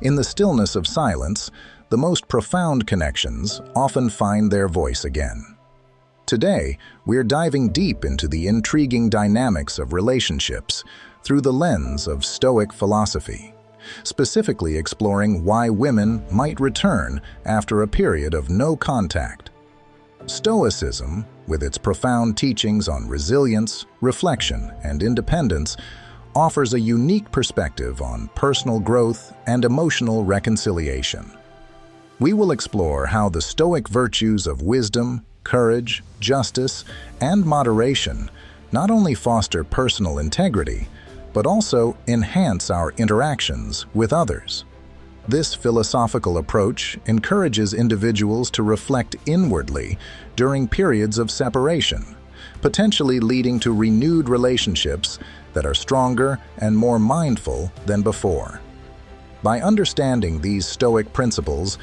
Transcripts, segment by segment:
In the stillness of silence, the most profound connections often find their voice again. Today, we're diving deep into the intriguing dynamics of relationships through the lens of Stoic philosophy, specifically exploring why women might return after a period of no contact. Stoicism, with its profound teachings on resilience, reflection, and independence, offers a unique perspective on personal growth and emotional reconciliation. We will explore how the Stoic virtues of wisdom, courage, justice, and moderation not only foster personal integrity, but also enhance our interactions with others. This philosophical approach encourages individuals to reflect inwardly during periods of separation, potentially leading to renewed relationships that are stronger and more mindful than before. By understanding these Stoic principles,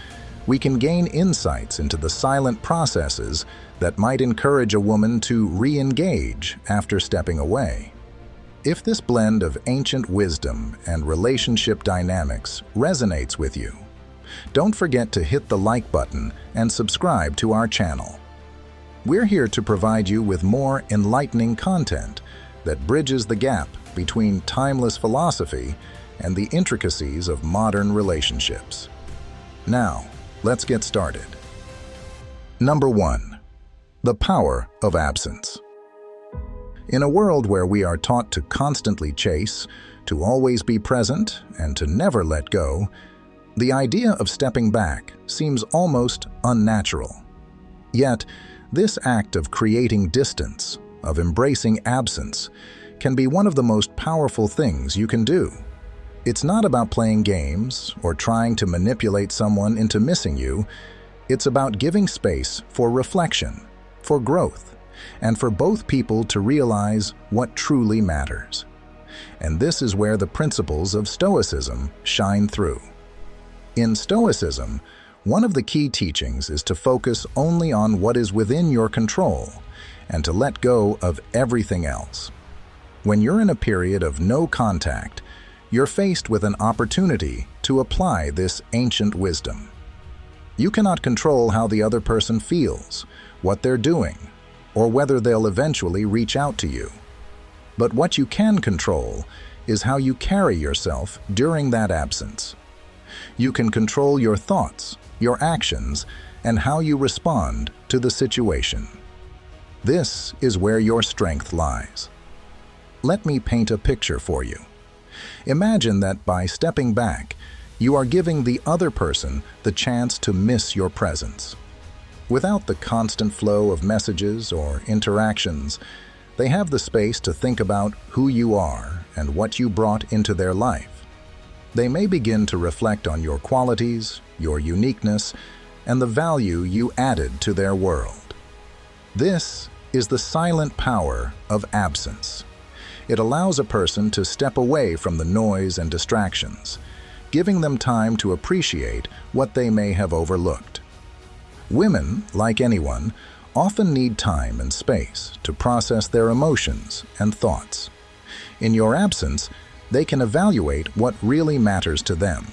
we can gain insights into the silent processes that might encourage a woman to re-engage after stepping away. If this blend of ancient wisdom and relationship dynamics resonates with you, don't forget to hit the like button and subscribe to our channel. We're here to provide you with more enlightening content that bridges the gap between timeless philosophy and the intricacies of modern relationships. Now, let's get started. Number 1. The power of absence. In a world where we are taught to constantly chase, to always be present, and to never let go, the idea of stepping back seems almost unnatural. Yet, this act of creating distance, of embracing absence, can be one of the most powerful things you can do. It's not about playing games or trying to manipulate someone into missing you. It's about giving space for reflection, for growth, and for both people to realize what truly matters. And this is where the principles of Stoicism shine through. In Stoicism, one of the key teachings is to focus only on what is within your control and to let go of everything else. When you're in a period of no contact, you're faced with an opportunity to apply this ancient wisdom. You cannot control how the other person feels, what they're doing, or whether they'll eventually reach out to you. But what you can control is how you carry yourself during that absence. You can control your thoughts, your actions, and how you respond to the situation. This is where your strength lies. Let me paint a picture for you. Imagine that by stepping back, you are giving the other person the chance to miss your presence. Without the constant flow of messages or interactions, they have the space to think about who you are and what you brought into their life. They may begin to reflect on your qualities, your uniqueness, and the value you added to their world. This is the silent power of absence. It allows a person to step away from the noise and distractions, giving them time to appreciate what they may have overlooked. Women, like anyone, often need time and space to process their emotions and thoughts. In your absence, they can evaluate what really matters to them.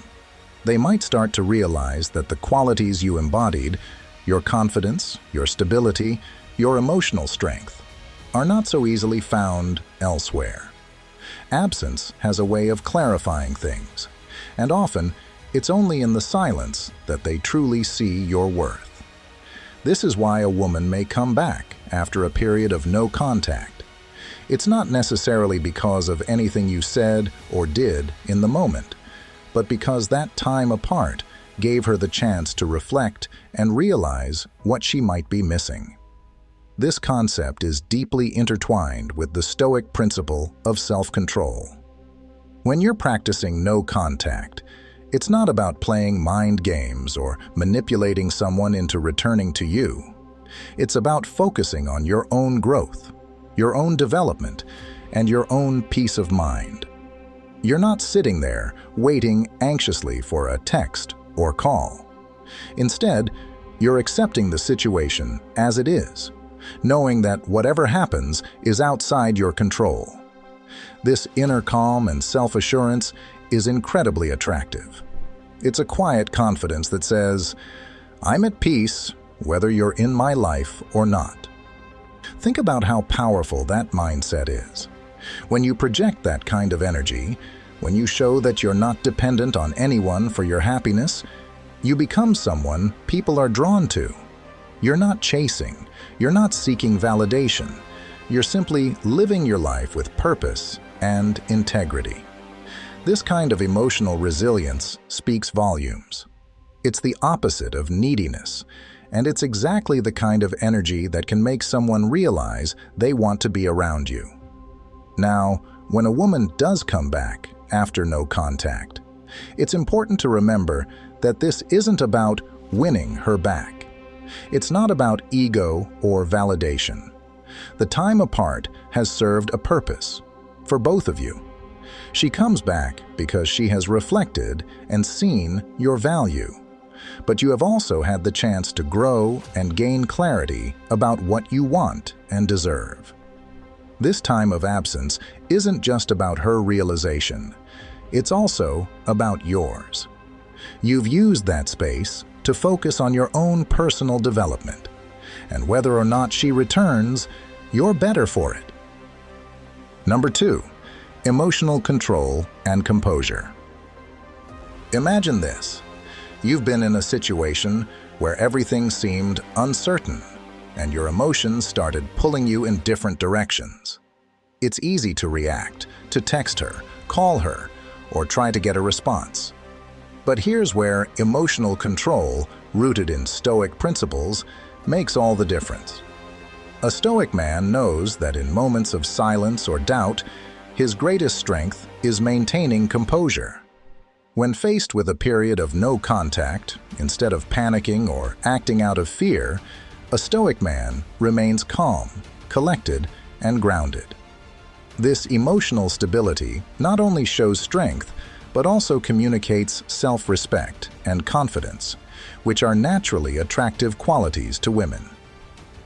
They might start to realize that the qualities you embodied, your confidence, your stability, your emotional strength, are not so easily found elsewhere. Absence has a way of clarifying things, and often it's only in the silence that they truly see your worth. This is why a woman may come back after a period of no contact. It's not necessarily because of anything you said or did in the moment, but because that time apart gave her the chance to reflect and realize what she might be missing. This concept is deeply intertwined with the Stoic principle of self-control. When you're practicing no contact, it's not about playing mind games or manipulating someone into returning to you. It's about focusing on your own growth, your own development, and your own peace of mind. You're not sitting there waiting anxiously for a text or call. Instead, you're accepting the situation as it is, knowing that whatever happens is outside your control. This inner calm and self-assurance is incredibly attractive. It's a quiet confidence that says, "I'm at peace, whether you're in my life or not." Think about how powerful that mindset is. When you project that kind of energy, when you show that you're not dependent on anyone for your happiness, you become someone people are drawn to. You're not chasing, you're not seeking validation. You're simply living your life with purpose and integrity. This kind of emotional resilience speaks volumes. It's the opposite of neediness, and it's exactly the kind of energy that can make someone realize they want to be around you. Now, when a woman does come back after no contact, it's important to remember that this isn't about winning her back. It's not about ego or validation. The time apart has served a purpose for both of you. She comes back because she has reflected and seen your value. But you have also had the chance to grow and gain clarity about what you want and deserve. This time of absence isn't just about her realization. It's also about yours. You've used that space to focus on your own personal development. And whether or not she returns, you're better for it. Number 2, emotional control and composure. Imagine this. You've been in a situation where everything seemed uncertain, and your emotions started pulling you in different directions. It's easy to react, to text her, call her, or try to get a response. But here's where emotional control, rooted in Stoic principles, makes all the difference. A Stoic man knows that in moments of silence or doubt, his greatest strength is maintaining composure. When faced with a period of no contact, instead of panicking or acting out of fear, a Stoic man remains calm, collected, and grounded. This emotional stability not only shows strength, but also communicates self-respect and confidence, which are naturally attractive qualities to women.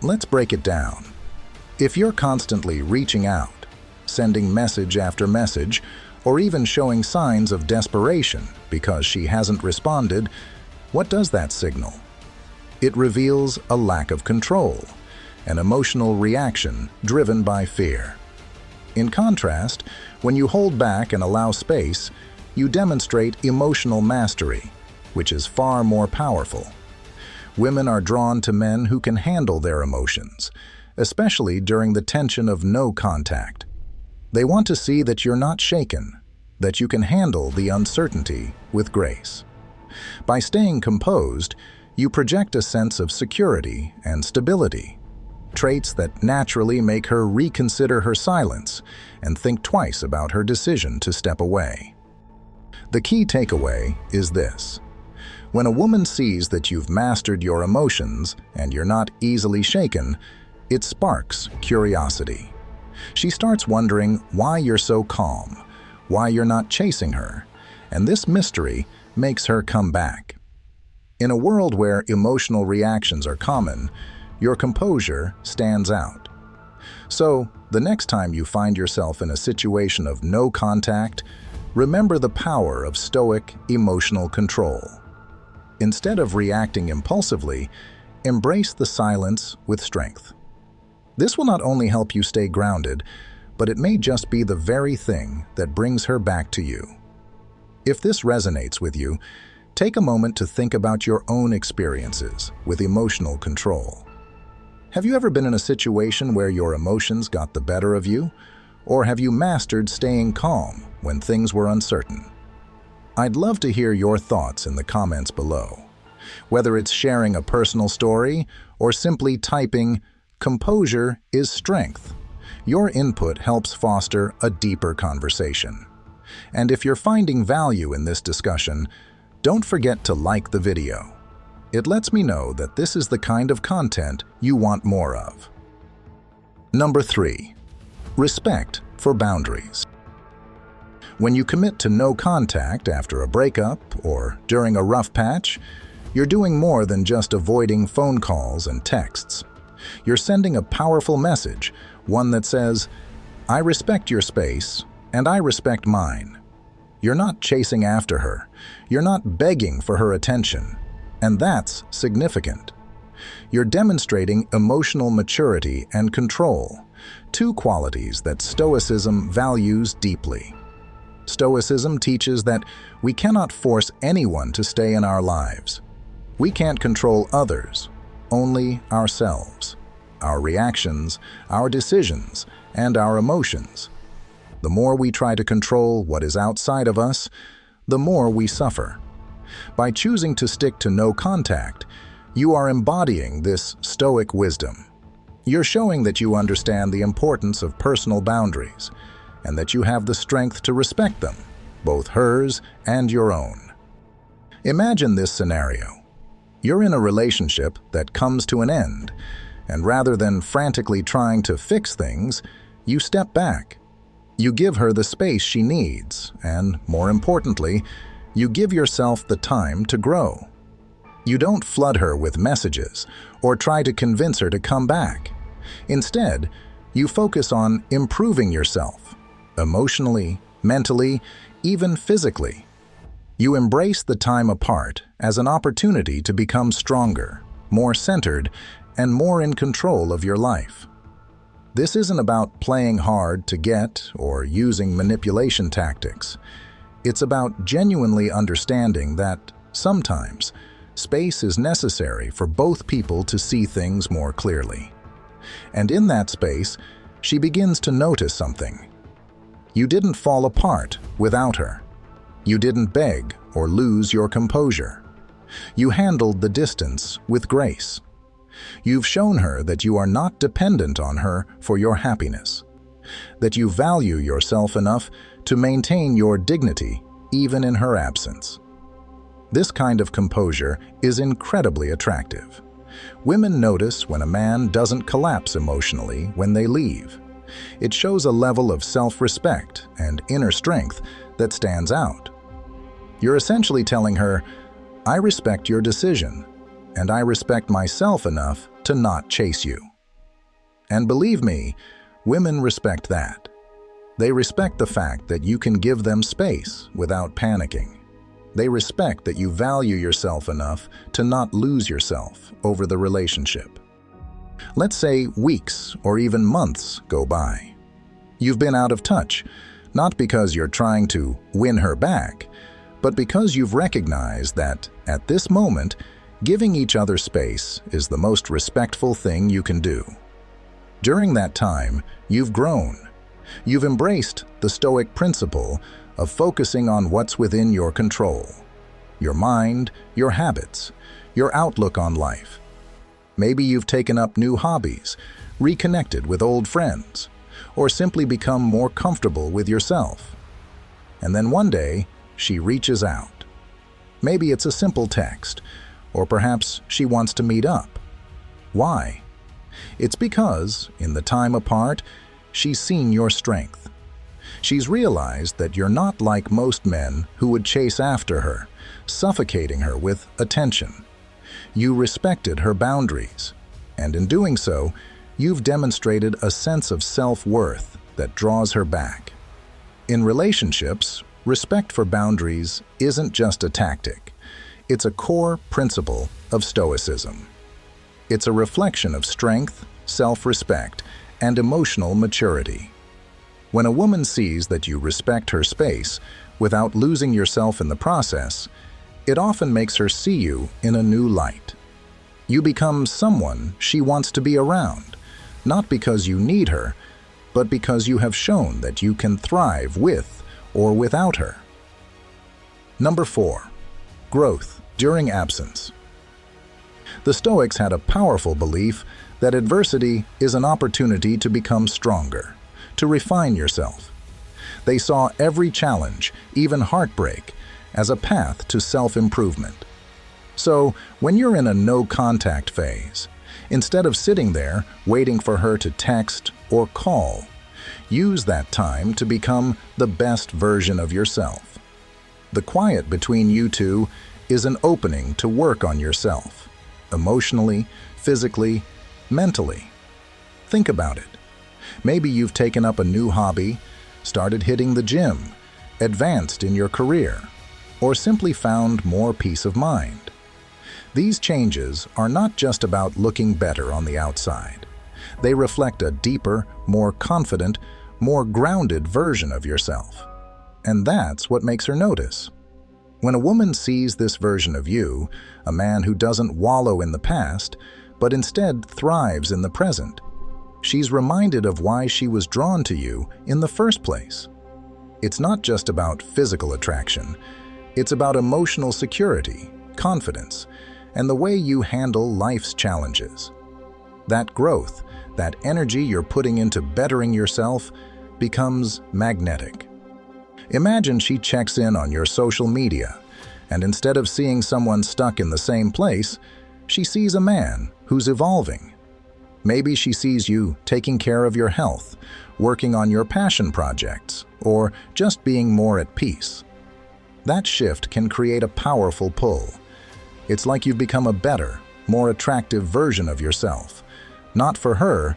Let's break it down. If you're constantly reaching out, sending message after message, or even showing signs of desperation because she hasn't responded, what does that signal? It reveals a lack of control, an emotional reaction driven by fear. In contrast, when you hold back and allow space, you demonstrate emotional mastery, which is far more powerful. Women are drawn to men who can handle their emotions, especially during the tension of no contact. They want to see that you're not shaken, that you can handle the uncertainty with grace. By staying composed, you project a sense of security and stability, traits that naturally make her reconsider her silence and think twice about her decision to step away. The key takeaway is this. When a woman sees that you've mastered your emotions and you're not easily shaken, it sparks curiosity. She starts wondering why you're so calm, why you're not chasing her, and this mystery makes her come back. In a world where emotional reactions are common, your composure stands out. So, the next time you find yourself in a situation of no contact, remember the power of Stoic emotional control. Instead of reacting impulsively, embrace the silence with strength. This will not only help you stay grounded, but it may just be the very thing that brings her back to you. If this resonates with you, take a moment to think about your own experiences with emotional control. Have you ever been in a situation where your emotions got the better of you? Or have you mastered staying calm when things were uncertain? I'd love to hear your thoughts in the comments below. Whether it's sharing a personal story or simply typing, "Composure is strength," your input helps foster a deeper conversation. And if you're finding value in this discussion, don't forget to like the video. It lets me know that this is the kind of content you want more of. Number 3. Respect for boundaries. When you commit to no contact after a breakup or during a rough patch, you're doing more than just avoiding phone calls and texts. You're sending a powerful message, one that says, "I respect your space, and I respect mine." You're not chasing after her. You're not begging for her attention. And that's significant. You're demonstrating emotional maturity and control, two qualities that Stoicism values deeply. Stoicism teaches that we cannot force anyone to stay in our lives. We can't control others, only ourselves, our reactions, our decisions, and our emotions. The more we try to control what is outside of us, the more we suffer. By choosing to stick to no contact, you are embodying this Stoic wisdom. You're showing that you understand the importance of personal boundaries, and that you have the strength to respect them, both hers and your own. Imagine this scenario. You're in a relationship that comes to an end, and rather than frantically trying to fix things, you step back. You give her the space she needs, and, more importantly, you give yourself the time to grow. You don't flood her with messages or try to convince her to come back. Instead, you focus on improving yourself, emotionally, mentally, even physically. You embrace the time apart as an opportunity to become stronger, more centered, and more in control of your life. This isn't about playing hard to get or using manipulation tactics. It's about genuinely understanding that, sometimes, space is necessary for both people to see things more clearly. And in that space, she begins to notice something. You didn't fall apart without her. You didn't beg or lose your composure. You handled the distance with grace. You've shown her that you are not dependent on her for your happiness, that you value yourself enough to maintain your dignity even in her absence. This kind of composure is incredibly attractive. Women notice when a man doesn't collapse emotionally when they leave. It shows a level of self-respect and inner strength that stands out. You're essentially telling her, "I respect your decision, and I respect myself enough to not chase you." And believe me, women respect that. They respect the fact that you can give them space without panicking. They respect that you value yourself enough to not lose yourself over the relationship. Let's say weeks or even months go by. You've been out of touch, not because you're trying to win her back, but because you've recognized that, at this moment, giving each other space is the most respectful thing you can do. During that time, you've grown. You've embraced the Stoic principle of focusing on what's within your control: your mind, your habits, your outlook on life. Maybe you've taken up new hobbies, reconnected with old friends, or simply become more comfortable with yourself. And then one day, she reaches out. Maybe it's a simple text, or perhaps she wants to meet up. Why? It's because, in the time apart, she's seen your strength. She's realized that you're not like most men who would chase after her, suffocating her with attention. You respected her boundaries, and in doing so, you've demonstrated a sense of self-worth that draws her back. In relationships, respect for boundaries isn't just a tactic. It's a core principle of Stoicism. It's a reflection of strength, self-respect, and emotional maturity. When a woman sees that you respect her space without losing yourself in the process, it often makes her see you in a new light. You become someone she wants to be around, not because you need her, but because you have shown that you can thrive with or without her. Number 4. Growth during absence. The Stoics had a powerful belief that adversity is an opportunity to become stronger, to refine yourself. They saw every challenge, even heartbreak, as a path to self-improvement. So, when you're in a no-contact phase, instead of sitting there waiting for her to text or call, use that time to become the best version of yourself. The quiet between you two is an opening to work on yourself, emotionally, physically, mentally. Think about it. Maybe you've taken up a new hobby, started hitting the gym, advanced in your career, or simply found more peace of mind. These changes are not just about looking better on the outside. They reflect a deeper, more confident, more grounded version of yourself. And that's what makes her notice. When a woman sees this version of you, a man who doesn't wallow in the past, but instead thrives in the present, she's reminded of why she was drawn to you in the first place. It's not just about physical attraction. It's about emotional security, confidence, and the way you handle life's challenges. That growth, that energy you're putting into bettering yourself, becomes magnetic. Imagine she checks in on your social media, and instead of seeing someone stuck in the same place, she sees a man who's evolving. Maybe she sees you taking care of your health, working on your passion projects, or just being more at peace. That shift can create a powerful pull. It's like you've become a better, more attractive version of yourself, not for her,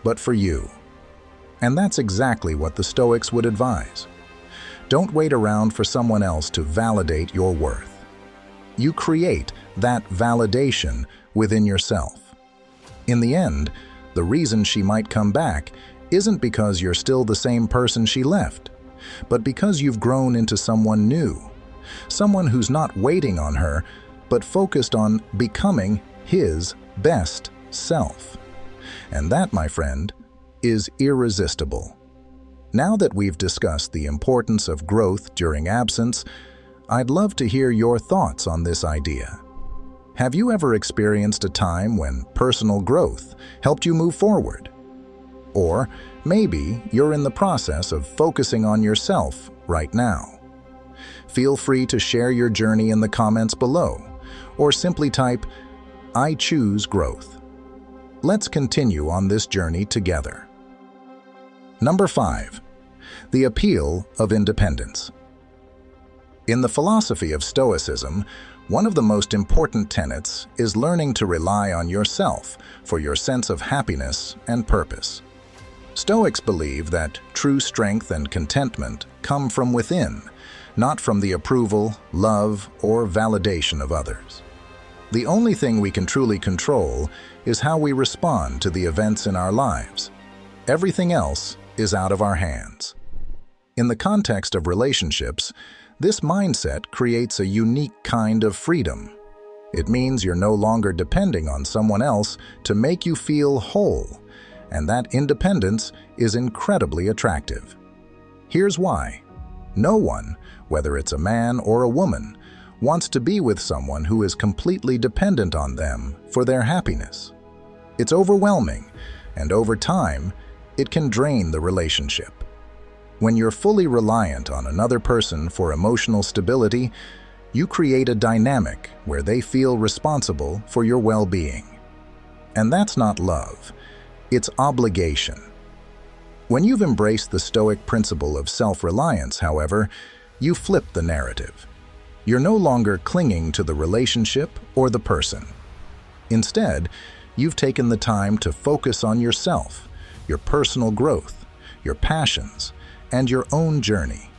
but for you. And that's exactly what the Stoics would advise. Don't wait around for someone else to validate your worth. You create that validation within yourself. In the end, the reason she might come back isn't because you're still the same person she left, but because you've grown into someone new, someone who's not waiting on her, but focused on becoming his best self. And that, my friend, is irresistible. Now that we've discussed the importance of growth during absence, I'd love to hear your thoughts on this idea. Have you ever experienced a time when personal growth helped you move forward? Or maybe you're in the process of focusing on yourself right now. Feel free to share your journey in the comments below, or simply type, "I choose growth." Let's continue on this journey together. Number 5. The appeal of independence. In the philosophy of Stoicism, one of the most important tenets is learning to rely on yourself for your sense of happiness and purpose. Stoics believe that true strength and contentment come from within, not from the approval, love, or validation of others. The only thing we can truly control is how we respond to the events in our lives. Everything else is out of our hands. In the context of relationships, this mindset creates a unique kind of freedom. It means you're no longer depending on someone else to make you feel whole, and that independence is incredibly attractive. Here's why. No one, whether it's a man or a woman, wants to be with someone who is completely dependent on them for their happiness. It's overwhelming, and over time, it can drain the relationship. When you're fully reliant on another person for emotional stability, you create a dynamic where they feel responsible for your well-being. And that's not love, it's obligation. When you've embraced the Stoic principle of self-reliance, however, you flip the narrative. You're no longer clinging to the relationship or the person. Instead, you've taken the time to focus on yourself, your personal growth, your passions, and your own journey.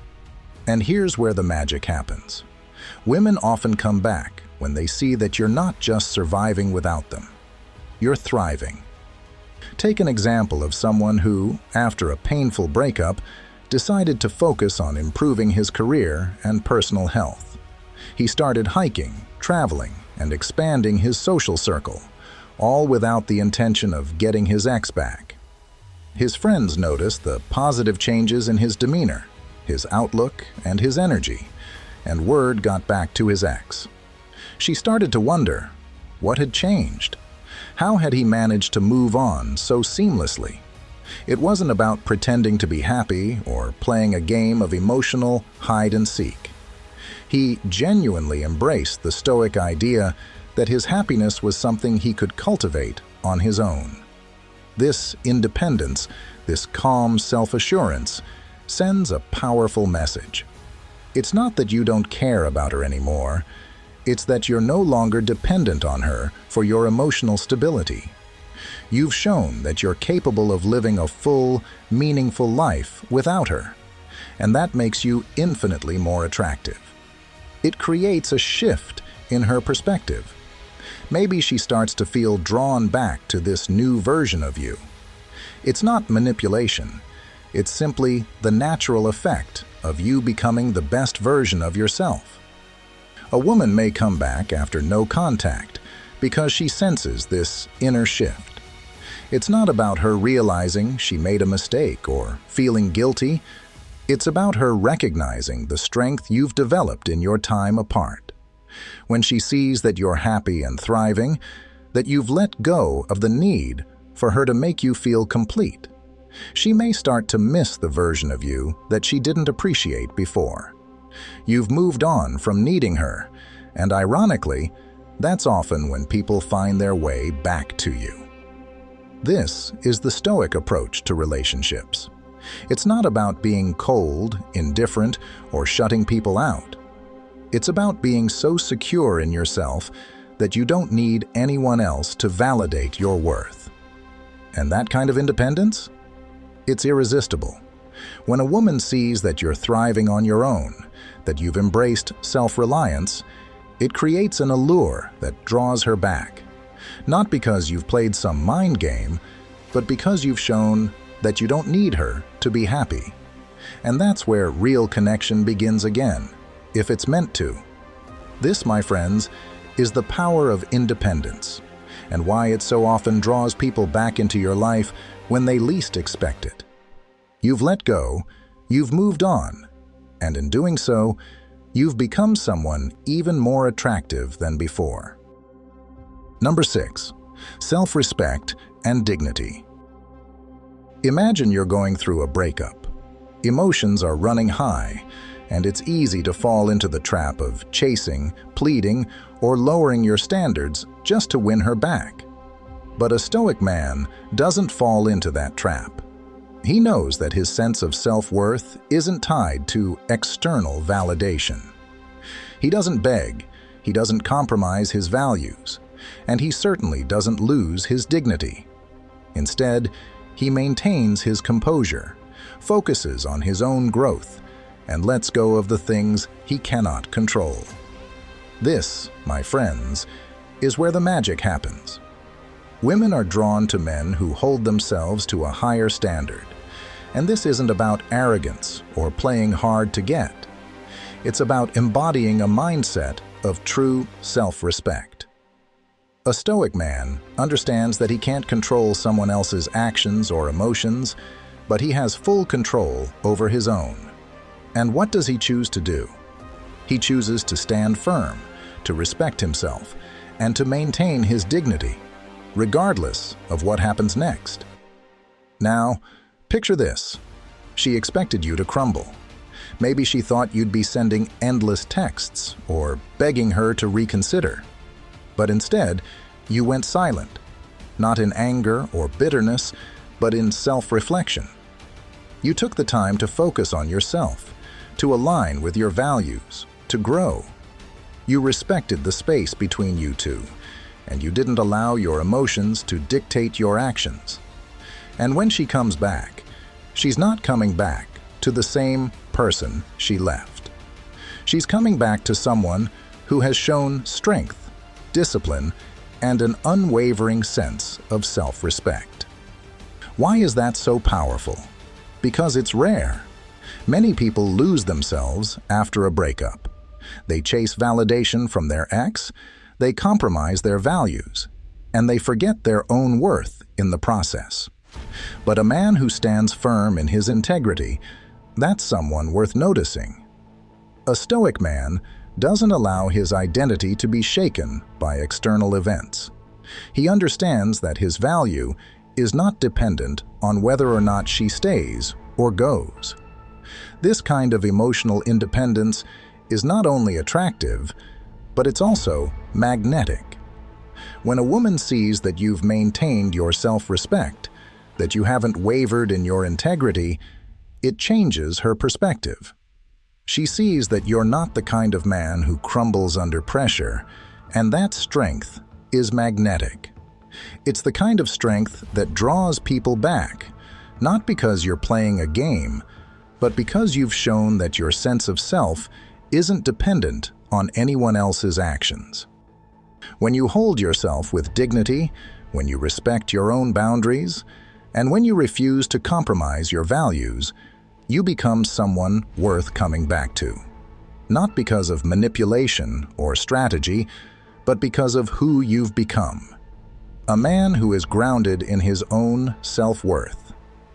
And here's where the magic happens. Women often come back when they see that you're not just surviving without them. You're thriving. Take an example of someone who, after a painful breakup, decided to focus on improving his career and personal health. He started hiking, traveling, and expanding his social circle, all without the intention of getting his ex back. His friends noticed the positive changes in his demeanor, his outlook, and his energy, and word got back to his ex. She started to wonder, what had changed? How had he managed to move on so seamlessly? It wasn't about pretending to be happy or playing a game of emotional hide-and-seek. He genuinely embraced the Stoic idea that his happiness was something he could cultivate on his own. This independence, this calm self-assurance, sends a powerful message. It's not that you don't care about her anymore, it's that you're no longer dependent on her for your emotional stability. You've shown that you're capable of living a full, meaningful life without her. and that makes you infinitely more attractive. It creates a shift in her perspective. Maybe she starts to feel drawn back to this new version of you. It's not manipulation. It's simply the natural effect of you becoming the best version of yourself. A woman may come back after no contact because she senses this inner shift. It's not about her realizing she made a mistake or feeling guilty. It's about her recognizing the strength you've developed in your time apart. When she sees that you're happy and thriving, that you've let go of the need for her to make you feel complete, she may start to miss the version of you that she didn't appreciate before. You've moved on from needing her, and ironically, that's often when people find their way back to you. This is the Stoic approach to relationships. It's not about being cold, indifferent, or shutting people out. It's about being so secure in yourself that you don't need anyone else to validate your worth. And that kind of independence? It's irresistible. When a woman sees that you're thriving on your own, that you've embraced self-reliance, it creates an allure that draws her back. Not because you've played some mind game, but because you've shown that you don't need her to be happy. And that's where real connection begins again, if it's meant to. This, my friends, is the power of independence, and why it so often draws people back into your life when they least expect it. You've let go, you've moved on, and in doing so, you've become someone even more attractive than before. Number 6. Self-respect and dignity. Imagine you're going through a breakup. Emotions are running high, and it's easy to fall into the trap of chasing, pleading, or lowering your standards just to win her back. But a Stoic man doesn't fall into that trap. He knows that his sense of self-worth isn't tied to external validation. He doesn't beg, he doesn't compromise his values, and he certainly doesn't lose his dignity. Instead, he maintains his composure, focuses on his own growth, and lets go of the things he cannot control. This, my friends, is where the magic happens. Women are drawn to men who hold themselves to a higher standard. And this isn't about arrogance or playing hard to get. It's about embodying a mindset of true self-respect. A Stoic man understands that he can't control someone else's actions or emotions, but he has full control over his own. And what does he choose to do? He chooses to stand firm, to respect himself, and to maintain his dignity, regardless of what happens next. Now, picture this. She expected you to crumble. Maybe she thought you'd be sending endless texts or begging her to reconsider. But instead, you went silent, not in anger or bitterness, but in self-reflection. You took the time to focus on yourself, to align with your values, to grow. You respected the space between you two, and you didn't allow your emotions to dictate your actions. And when she comes back, she's not coming back to the same person she left. She's coming back to someone who has shown strength, discipline, and an unwavering sense of self-respect. Why is that so powerful? Because it's rare. Many people lose themselves after a breakup. They chase validation from their ex, they compromise their values, and they forget their own worth in the process. But a man who stands firm in his integrity, that's someone worth noticing. A Stoic man doesn't allow his identity to be shaken by external events. He understands that his value is not dependent on whether or not she stays or goes. This kind of emotional independence is not only attractive, but it's also magnetic. When a woman sees that you've maintained your self-respect, that you haven't wavered in your integrity, it changes her perspective. She sees that you're not the kind of man who crumbles under pressure, and that strength is magnetic. It's the kind of strength that draws people back, not because you're playing a game, but because you've shown that your sense of self isn't dependent on anyone else's actions. When you hold yourself with dignity, when you respect your own boundaries, and when you refuse to compromise your values, you become someone worth coming back to. Not because of manipulation or strategy, but because of who you've become. A man who is grounded in his own self-worth.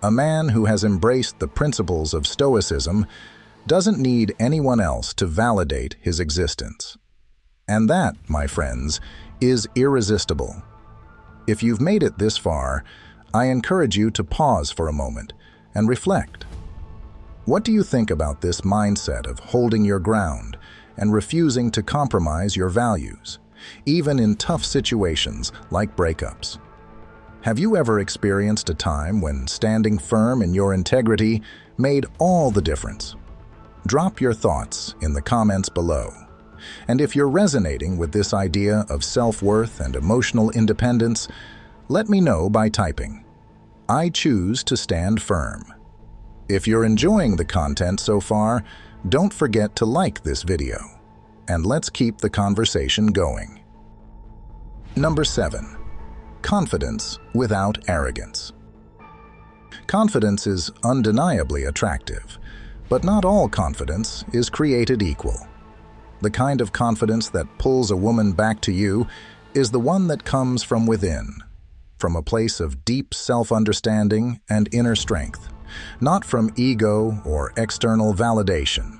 A man who has embraced the principles of Stoicism doesn't need anyone else to validate his existence. And that, my friends, is irresistible. If you've made it this far, I encourage you to pause for a moment and reflect. What do you think about this mindset of holding your ground and refusing to compromise your values, even in tough situations like breakups? Have you ever experienced a time when standing firm in your integrity made all the difference? Drop your thoughts in the comments below. And if you're resonating with this idea of self-worth and emotional independence, let me know by typing, "I choose to stand firm." If you're enjoying the content so far, don't forget to like this video. And let's keep the conversation going. Number 7. Confidence without arrogance. Confidence is undeniably attractive, but not all confidence is created equal. The kind of confidence that pulls a woman back to you is the one that comes from within, from a place of deep self-understanding and inner strength, not from ego or external validation.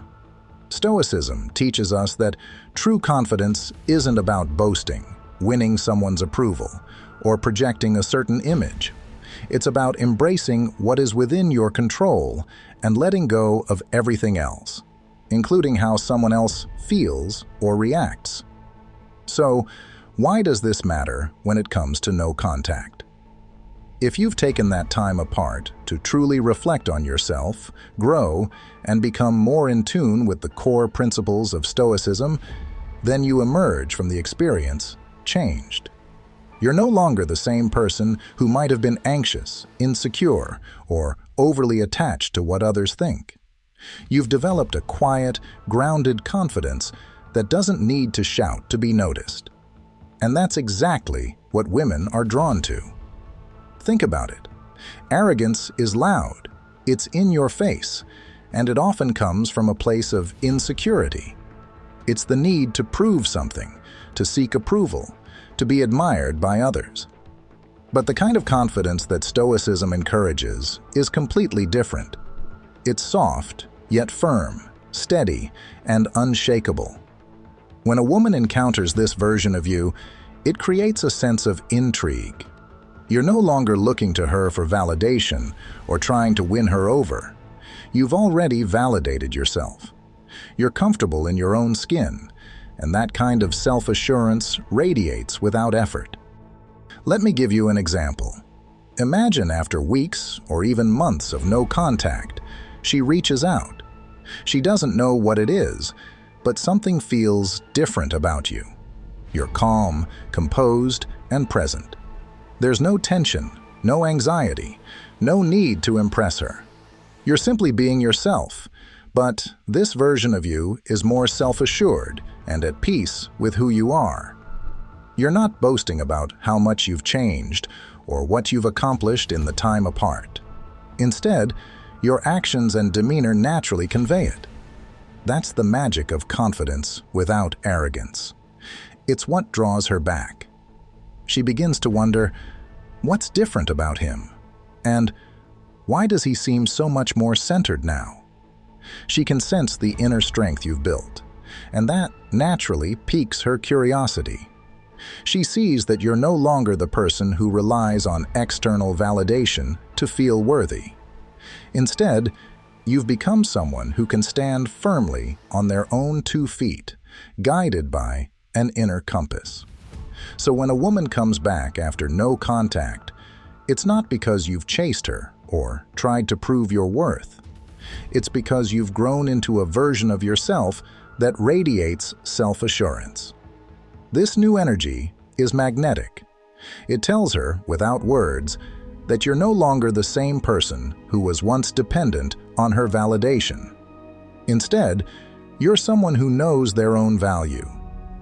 Stoicism teaches us that true confidence isn't about boasting, winning someone's approval, or projecting a certain image. It's about embracing what is within your control and letting go of everything else, including how someone else feels or reacts. So, why does this matter when it comes to no contact? If you've taken that time apart to truly reflect on yourself, grow, and become more in tune with the core principles of Stoicism, then you emerge from the experience changed. You're no longer the same person who might have been anxious, insecure, or overly attached to what others think. You've developed a quiet, grounded confidence that doesn't need to shout to be noticed. And that's exactly what women are drawn to. Think about it. Arrogance is loud, it's in your face, and it often comes from a place of insecurity. It's the need to prove something, to seek approval, to be admired by others. But the kind of confidence that Stoicism encourages is completely different. It's soft, yet firm, steady, and unshakable. When a woman encounters this version of you, it creates a sense of intrigue. You're no longer looking to her for validation or trying to win her over. You've already validated yourself. You're comfortable in your own skin, and that kind of self-assurance radiates without effort. Let me give you an example. Imagine after weeks or even months of no contact, she reaches out. She doesn't know what it is, but something feels different about you. You're calm, composed, and present. There's no tension, no anxiety, no need to impress her. You're simply being yourself, but this version of you is more self-assured and at peace with who you are. You're not boasting about how much you've changed or what you've accomplished in the time apart. Instead, your actions and demeanor naturally convey it. That's the magic of confidence without arrogance. It's what draws her back. She begins to wonder, what's different about him? And why does he seem so much more centered now? She can sense the inner strength you've built, and that naturally piques her curiosity. She sees that you're no longer the person who relies on external validation to feel worthy. Instead, you've become someone who can stand firmly on their own 2 feet, guided by an inner compass. So when a woman comes back after no contact, it's not because you've chased her or tried to prove your worth. It's because you've grown into a version of yourself that radiates self-assurance. This new energy is magnetic. It tells her, without words, that you're no longer the same person who was once dependent on her validation. Instead, you're someone who knows their own value,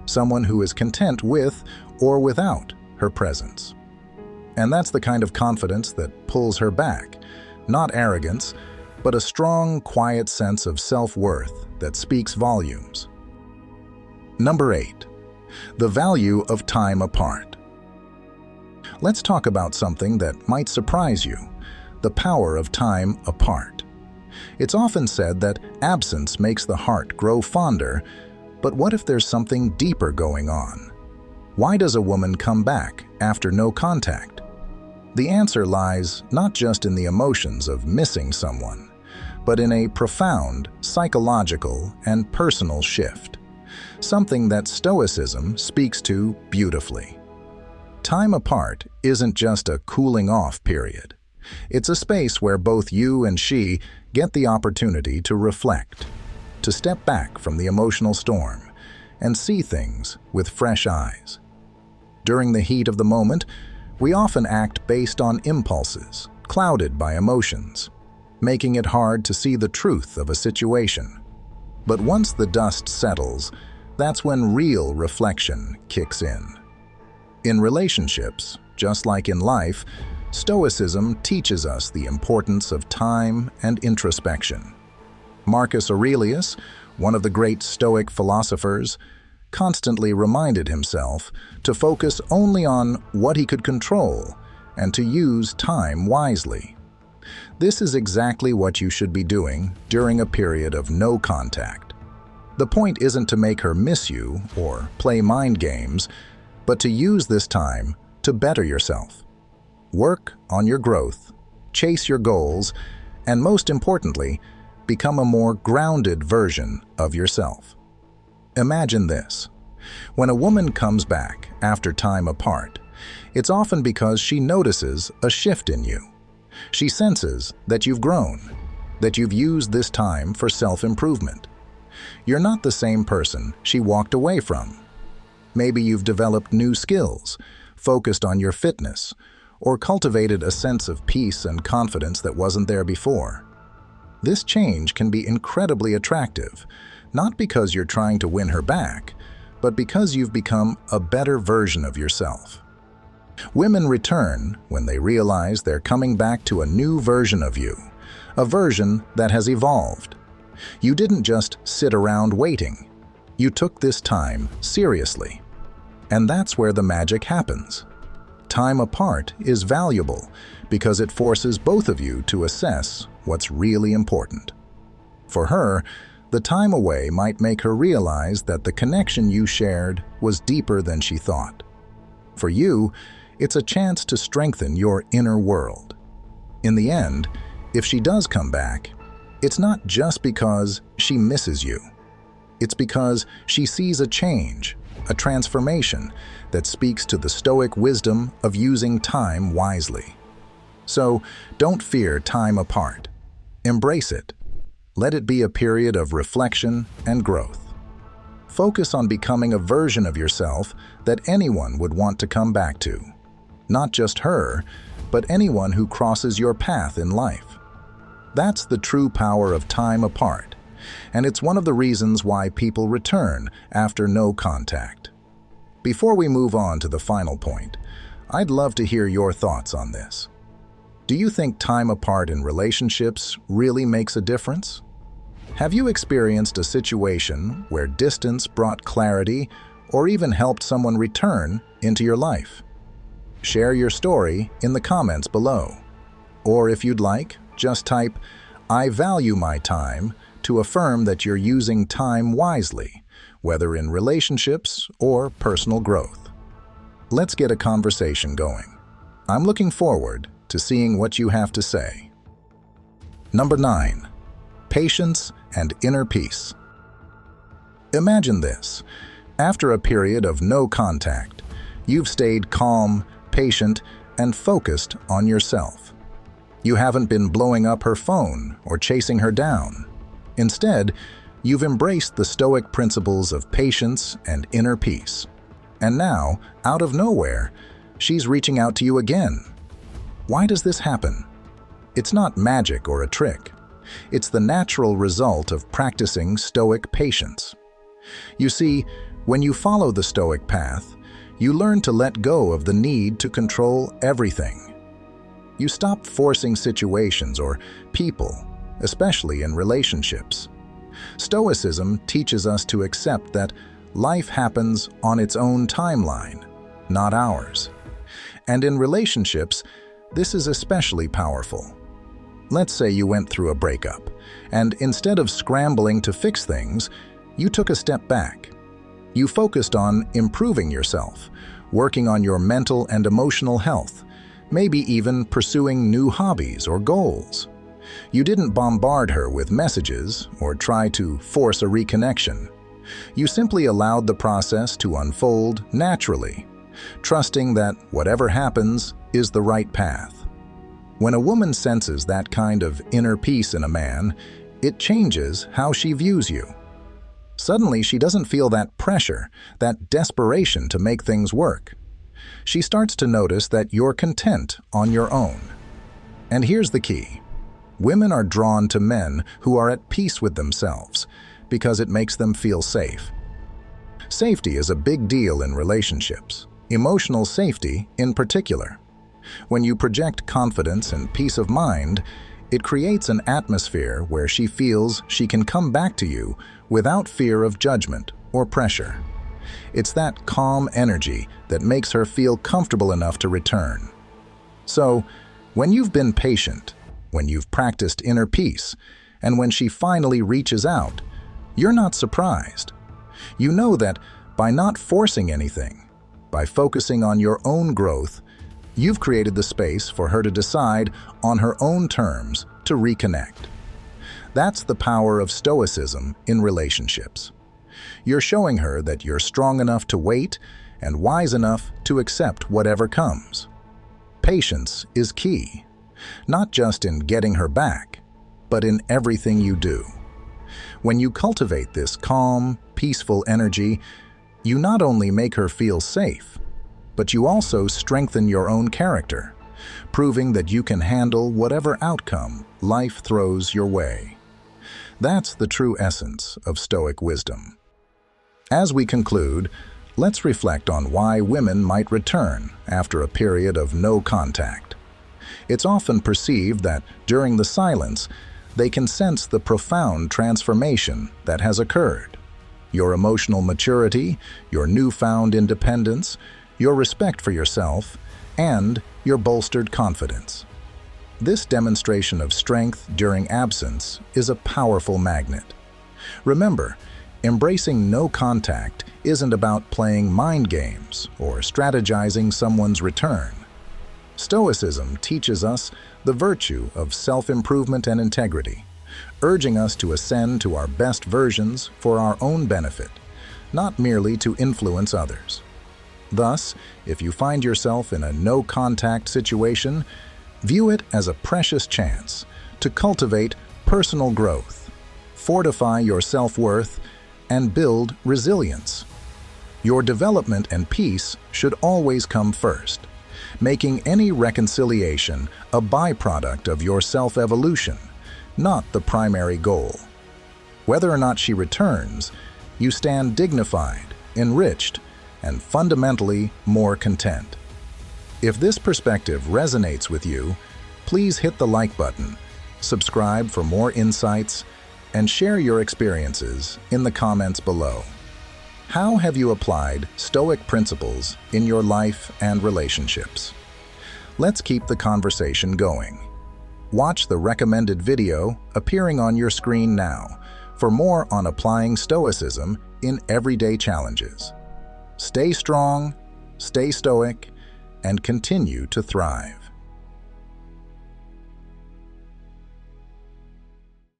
someone who is content with or without her presence. And that's the kind of confidence that pulls her back, not arrogance, but a strong, quiet sense of self-worth that speaks volumes. Number 8. The value of time apart. Let's talk about something that might surprise you: the power of time apart. It's often said that absence makes the heart grow fonder, but what if there's something deeper going on? Why does a woman come back after no contact? The answer lies not just in the emotions of missing someone, but in a profound psychological and personal shift, something that Stoicism speaks to beautifully. Time apart isn't just a cooling-off period. It's a space where both you and she get the opportunity to reflect, to step back from the emotional storm, and see things with fresh eyes. During the heat of the moment, we often act based on impulses, clouded by emotions, making it hard to see the truth of a situation. But once the dust settles, that's when real reflection kicks in. In relationships, just like in life, Stoicism teaches us the importance of time and introspection. Marcus Aurelius, one of the great Stoic philosophers, constantly reminded himself to focus only on what he could control and to use time wisely. This is exactly what you should be doing during a period of no contact. The point isn't to make her miss you or play mind games, but to use this time to better yourself. Work on your growth, chase your goals, and most importantly, become a more grounded version of yourself. Imagine this. When a woman comes back after time apart, it's often because she notices a shift in you. She senses that you've grown, that you've used this time for self-improvement. You're not the same person she walked away from. Maybe you've developed new skills, focused on your fitness, or cultivated a sense of peace and confidence that wasn't there before. This change can be incredibly attractive, not because you're trying to win her back, but because you've become a better version of yourself. Women return when they realize they're coming back to a new version of you, a version that has evolved. You didn't just sit around waiting. You took this time seriously. And that's where the magic happens. Time apart is valuable because it forces both of you to assess what's really important. For her, the time away might make her realize that the connection you shared was deeper than she thought. For you, it's a chance to strengthen your inner world. In the end, if she does come back, it's not just because she misses you. It's because she sees a change, a transformation that speaks to the Stoic wisdom of using time wisely. So, don't fear time apart. Embrace it. Let it be a period of reflection and growth. Focus on becoming a version of yourself that anyone would want to come back to. Not just her, but anyone who crosses your path in life. That's the true power of time apart, and it's one of the reasons why people return after no contact. Before we move on to the final point, I'd love to hear your thoughts on this. Do you think time apart in relationships really makes a difference? Have you experienced a situation where distance brought clarity or even helped someone return into your life? Share your story in the comments below. Or if you'd like, just type, "I value my time," to affirm that you're using time wisely, whether in relationships or personal growth. Let's get a conversation going. I'm looking forward to seeing what you have to say. Number 9. Patience and inner peace. Imagine this. After a period of no contact, you've stayed calm, patient, and focused on yourself. You haven't been blowing up her phone or chasing her down. Instead, you've embraced the Stoic principles of patience and inner peace. And now, out of nowhere, she's reaching out to you again. Why does this happen? It's not magic or a trick. It's the natural result of practicing Stoic patience. You see, when you follow the Stoic path, you learn to let go of the need to control everything. You stop forcing situations or people, especially in relationships. Stoicism teaches us to accept that life happens on its own timeline, not ours. And in relationships, this is especially powerful. Let's say you went through a breakup, and instead of scrambling to fix things, you took a step back. You focused on improving yourself, working on your mental and emotional health, maybe even pursuing new hobbies or goals. You didn't bombard her with messages or try to force a reconnection. You simply allowed the process to unfold naturally, trusting that whatever happens is the right path. When a woman senses that kind of inner peace in a man, it changes how she views you. Suddenly, she doesn't feel that pressure, that desperation to make things work. She starts to notice that you're content on your own. And here's the key. Women are drawn to men who are at peace with themselves because it makes them feel safe. Safety is a big deal in relationships, emotional safety in particular. When you project confidence and peace of mind, it creates an atmosphere where she feels she can come back to you without fear of judgment or pressure. It's that calm energy that makes her feel comfortable enough to return. So, when you've been patient, when you've practiced inner peace, and when she finally reaches out, you're not surprised. You know that by not forcing anything, by focusing on your own growth, you've created the space for her to decide on her own terms to reconnect. That's the power of Stoicism in relationships. You're showing her that you're strong enough to wait and wise enough to accept whatever comes. Patience is key, not just in getting her back, but in everything you do. When you cultivate this calm, peaceful energy, you not only make her feel safe, but you also strengthen your own character, proving that you can handle whatever outcome life throws your way. That's the true essence of Stoic wisdom. As we conclude, let's reflect on why women might return after a period of no contact. It's often perceived that during the silence, they can sense the profound transformation that has occurred. Your emotional maturity, your newfound independence, your respect for yourself, and your bolstered confidence. This demonstration of strength during absence is a powerful magnet. Remember, embracing no contact isn't about playing mind games or strategizing someone's return. Stoicism teaches us the virtue of self-improvement and integrity, urging us to ascend to our best versions for our own benefit, not merely to influence others. Thus, if you find yourself in a no-contact situation, view it as a precious chance to cultivate personal growth, fortify your self-worth, and build resilience. Your development and peace should always come first, making any reconciliation a byproduct of your self-evolution, not the primary goal. Whether or not she returns, you stand dignified, enriched, and fundamentally more content. If this perspective resonates with you, please hit the like button, subscribe for more insights, and share your experiences in the comments below. How have you applied Stoic principles in your life and relationships? Let's keep the conversation going. Watch the recommended video appearing on your screen now for more on applying Stoicism in everyday challenges. Stay strong, stay stoic, and continue to thrive.